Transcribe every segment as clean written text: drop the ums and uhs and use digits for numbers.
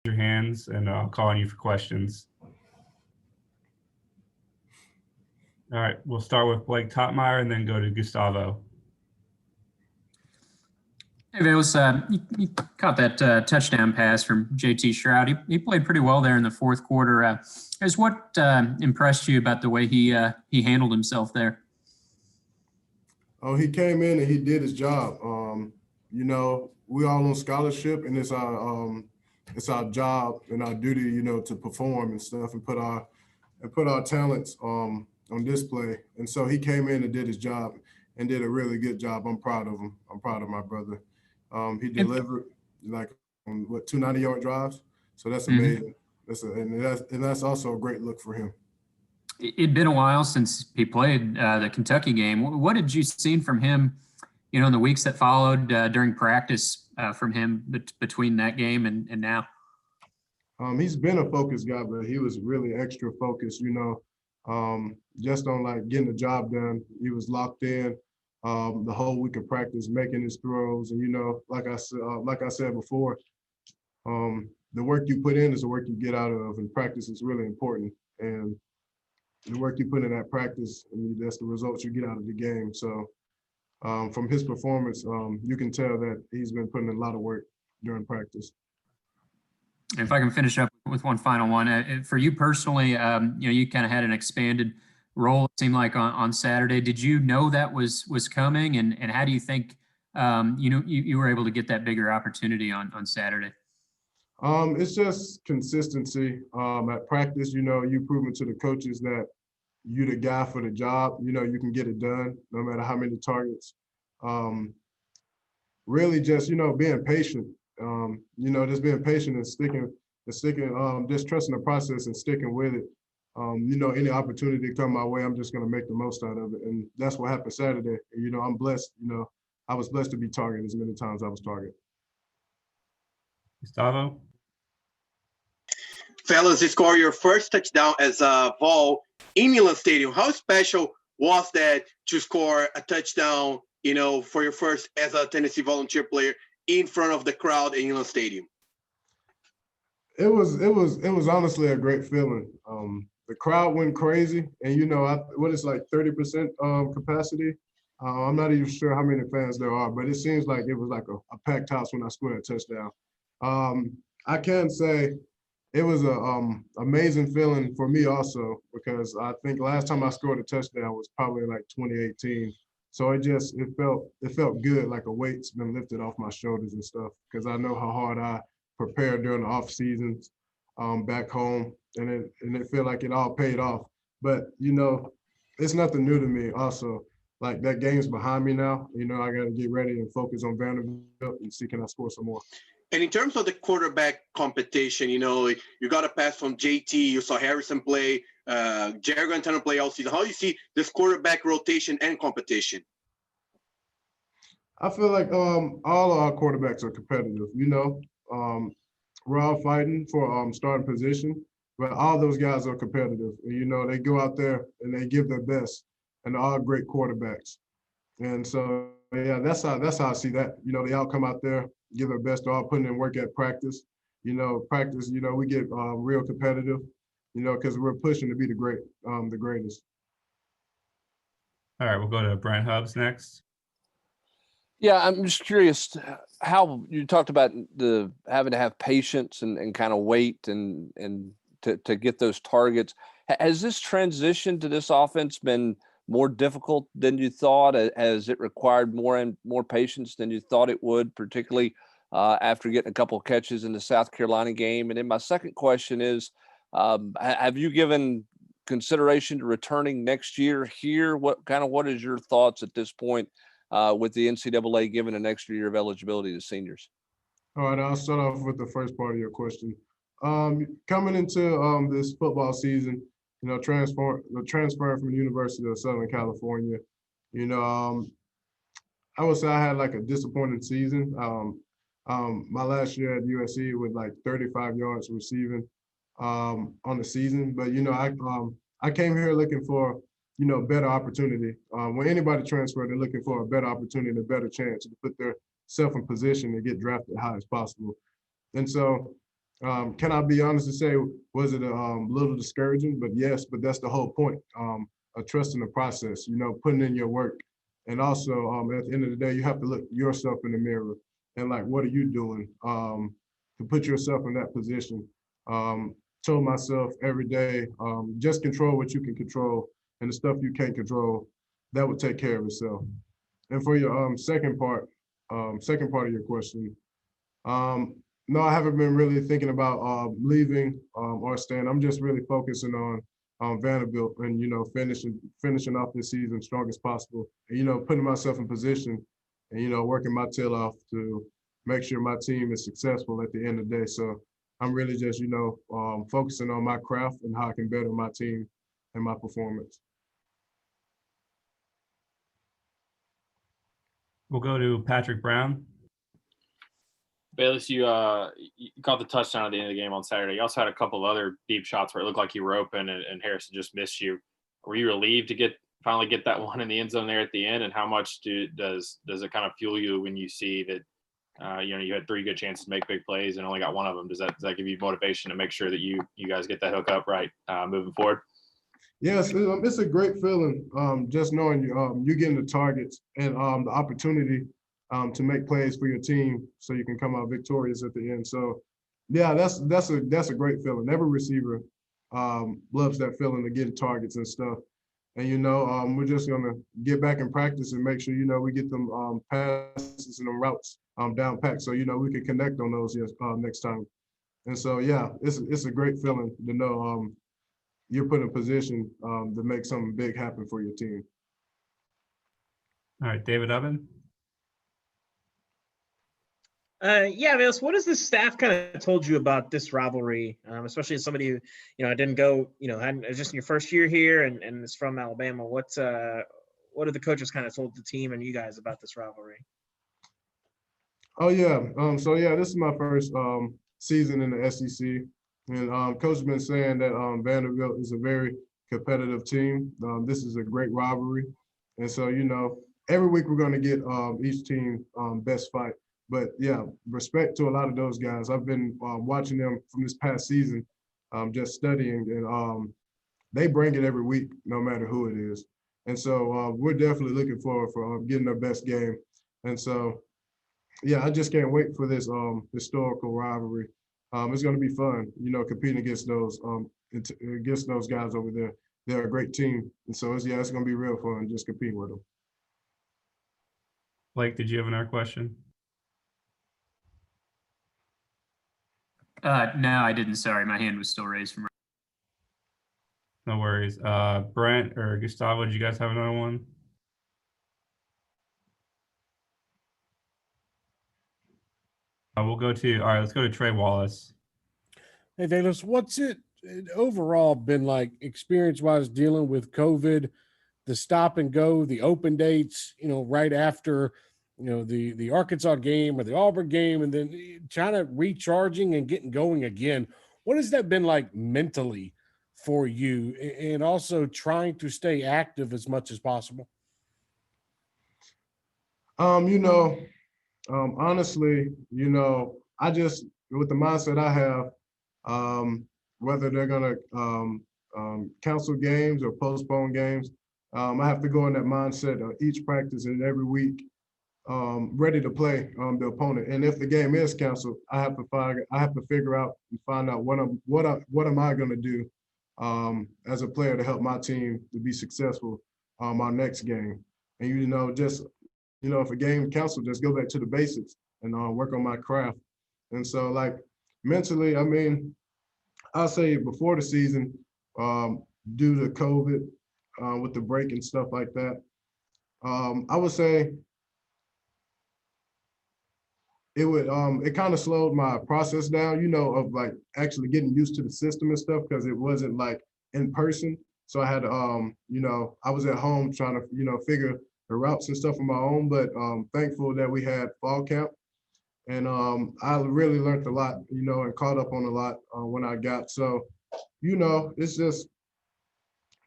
your hands, and I'll call on you for questions. All right, we'll start with Blake Topmeyer and then go to Gustavo. Hey, Velus, you caught that touchdown pass from JT Shroud. He played pretty well there in the fourth quarter. What impressed you about the way he handled himself there? Oh, he came in and he did his job. We all on scholarship, and it's our job and our duty, to perform and stuff and put our talents on display. And so he came in and did his job and did a really good job. I'm proud of him. I'm proud of my brother. He delivered like on 290-yard drives. So that's amazing. That's also a great look for him. It'd been a while since he played the Kentucky game. What did you see from him, in the weeks that followed during practice from him between that game and now? He's been a focused guy, but he was really extra focused, just on like getting the job done. He was locked in the whole week of practice, making his throws. And, like I said before, the work you put in is the work you get out of, and practice is really important. And the work you put in that practice, that's the results you get out of the game. So from his performance, you can tell that he's been putting in a lot of work during practice. If I can finish up with one final one, for you personally, you kind of had an expanded role, it seemed like on Saturday. Did you know that was coming, and how do you think you were able to get that bigger opportunity on Saturday? It's just consistency at practice. You proving to the coaches that you're the guy for the job. You can get it done no matter how many targets. Really just, being patient. Just being patient and sticking, just trusting the process and sticking with it. Any opportunity to come my way, I'm just going to make the most out of it. And that's what happened Saturday. I'm blessed. I was blessed to be targeted as many times I was targeted. Gustavo? Fellas, you score your first touchdown as a Vol in Milan Stadium. How special was that to score a touchdown, for your first as a Tennessee Volunteer player in front of the crowd in Milan Stadium? It was honestly a great feeling. The crowd went crazy, and what is like 30% capacity. I'm not even sure how many fans there are, but it seems like it was like a packed house when I scored a touchdown. I can say it was a amazing feeling for me also, because I think last time I scored a touchdown was probably like 2018. So it felt good, like a weight's been lifted off my shoulders and stuff, because I know how hard I prepared during the off seasons back home, and it felt like it all paid off. But it's nothing new to me also. Like, that game's behind me now. I got to get ready and focus on Vanderbilt and see can I score some more. And in terms of the quarterback competition, you got a pass from JT, you saw Harrison play, Jerry Guantano play all season. How do you see this quarterback rotation and competition? I feel like all of our quarterbacks are competitive. We're all fighting for starting position, but all those guys are competitive. They go out there and they give their best, and they're all great quarterbacks. And so, yeah, that's how I see that. They all come out there, give their best, they're all putting in work at practice. We get real competitive, because we're pushing to be the greatest. All right, we'll go to Brent Hubbs next. Yeah, I'm just curious how you talked about the having to have patience and kind of wait and to get those targets. Has this transition to this offense been more difficult than you thought? Has it required more patience than you thought it would, particularly after getting a couple of catches in the South Carolina game? And then my second question is, have you given consideration to returning next year here? What is your thoughts at this point with the NCAA giving an extra year of eligibility to seniors? All right, I'll start off with the first part of your question. Coming into this football season, transferring from the University of Southern California, I would say I had like a disappointing season. My last year at USC with like 35 yards receiving on the season, but I came here looking for better opportunity. When anybody transfer, they're looking for a better opportunity, a better chance to put themselves in position to get drafted high as possible. And so Can I be honest and say, was it a little discouraging? But yes, but that's the whole point of trusting the process, putting in your work. And also, at the end of the day, you have to look yourself in the mirror and like, what are you doing to put yourself in that position? Told myself every day, just control what you can control, and the stuff you can't control, that would take care of itself. And for your second part of your question, no, I haven't been really thinking about leaving or staying. I'm just really focusing on Vanderbilt and finishing off this season strong as possible. And, putting myself in position and working my tail off to make sure my team is successful at the end of the day. So I'm really just focusing on my craft and how I can better my team and my performance. We'll go to Patrick Brown. Velus, you caught the touchdown at the end of the game on Saturday. You also had a couple other deep shots where it looked like you were open and Harrison just missed you. Were you relieved to finally get that one in the end zone there at the end? And how much does it kind of fuel you when you see that you had 3 good chances to make big plays and only got one of them? Does that give you motivation to make sure that you guys get that hook up right moving forward? Yes, it's a great feeling just knowing you getting the targets and the opportunity to make plays for your team so you can come out victorious at the end. So yeah, that's a great feeling. Every receiver loves that feeling of getting targets and stuff. And we're just gonna get back in practice and make sure we get them passes and them routes down packed so we can connect on those next time. And so yeah, it's a great feeling to know you're put in position to make something big happen for your team. All right, David Oven. Yeah, Velus, what has the staff kind of told you about this rivalry, especially as somebody who, didn't go, just in your first year here and is from Alabama? What have the coaches kind of told the team and you guys about this rivalry? Oh yeah, so yeah, this is my first season in the SEC, and coach has been saying that Vanderbilt is a very competitive team. This is a great rivalry, and so every week we're going to get each team best fight. But yeah, respect to a lot of those guys. I've been watching them from this past season, just studying, and they bring it every week, no matter who it is. And so we're definitely looking forward for getting their best game. And so, yeah, I just can't wait for this historical rivalry. It's going to be fun, competing against those guys over there. They're a great team, and so it's going to be real fun just competing with them. Blake, did you have another question? No, I didn't. Sorry, my hand was still raised from. No worries. Brent or Gustavo, did you guys have another one? We'll go to, all right, let's go to Trey Wallace. Hey, Velus, what's it overall been like experience-wise dealing with COVID, the stop and go, the open dates, right after, the Arkansas game or the Auburn game, and then kind of recharging and getting going again? What has that been like mentally for you, and also trying to stay active as much as possible? Honestly, I just, with the mindset I have, whether they're going to cancel games or postpone games, I have to go in that mindset of each practice and every week, ready to play the opponent. And if the game is canceled, I have to figure out and find out what am I going to do as a player to help my team to be successful our next game. And just if a game canceled, just go back to the basics and work on my craft. And so, like, mentally, I mean, I'll say before the season, due to COVID, with the break and stuff like that, I would say it kind of slowed my process down, of like actually getting used to the system and stuff, because it wasn't like in person. So I had to, I was at home trying to, figure the routes and stuff on my own, but thankful that we had fall camp. And I really learned a lot, and caught up on a lot when I got. So, it's just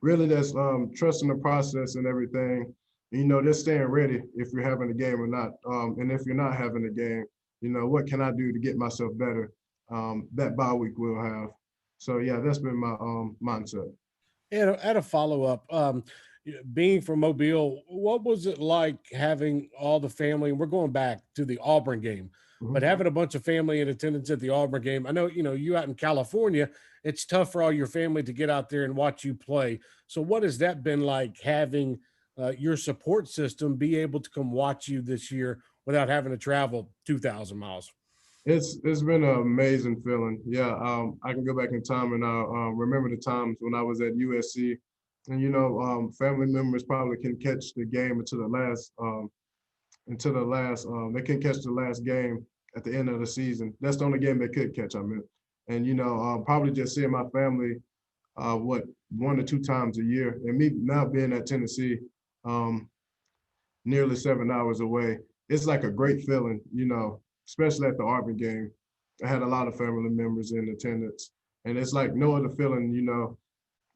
really just trusting the process and everything. Just staying ready if you're having a game or not. And if you're not having a game, what can I do to get myself better that bye week we'll have. So yeah, that's been my mindset. And at a follow up, being from Mobile, what was it like having all the family? And we're going back to the Auburn game, but Mhm. having a bunch of family in attendance at the Auburn game. I know, you out in California, it's tough for all your family to get out there and watch you play. So, what has that been like having your support system be able to come watch you this year without having to travel 2,000 miles? It's been an amazing feeling. Yeah, I can go back in time and I remember the times when I was at USC, and family members probably can catch the game they can catch the last game at the end of the season. That's the only game they could catch. I mean, and probably just seeing my family, what 1 or 2 times a year, and me now being at Tennessee, um, nearly 7 hours away. It's like a great feeling, especially at the Auburn game. I had a lot of family members in attendance, and it's like no other feeling,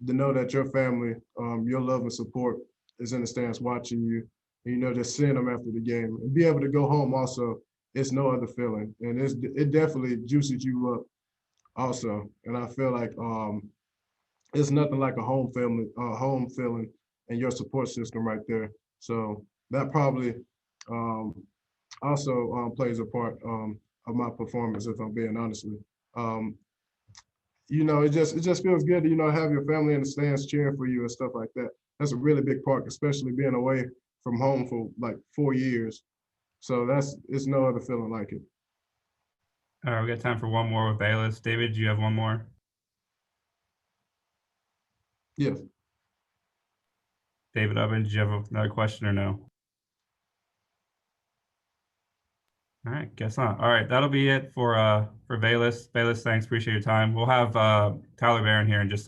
to know that your family, your love and support is in the stands watching you, and, just seeing them after the game and be able to go home also. It's no other feeling, and it definitely juices you up also. And I feel like it's nothing like a home feeling and your support system right there. So that probably um, also plays a part of my performance, if I'm being honest with you. It just feels good to have your family in the stands cheering for you and stuff like that. That's a really big part, especially being away from home for like 4 years. So it's no other feeling like it. All right, we got time for one more with Velus. David, do you have one more? Yes. David Ubben, did you have another question or no? All right, guess not. All right, that'll be it for Velus. Velus, thanks, appreciate your time. We'll have Tyler Barron here in just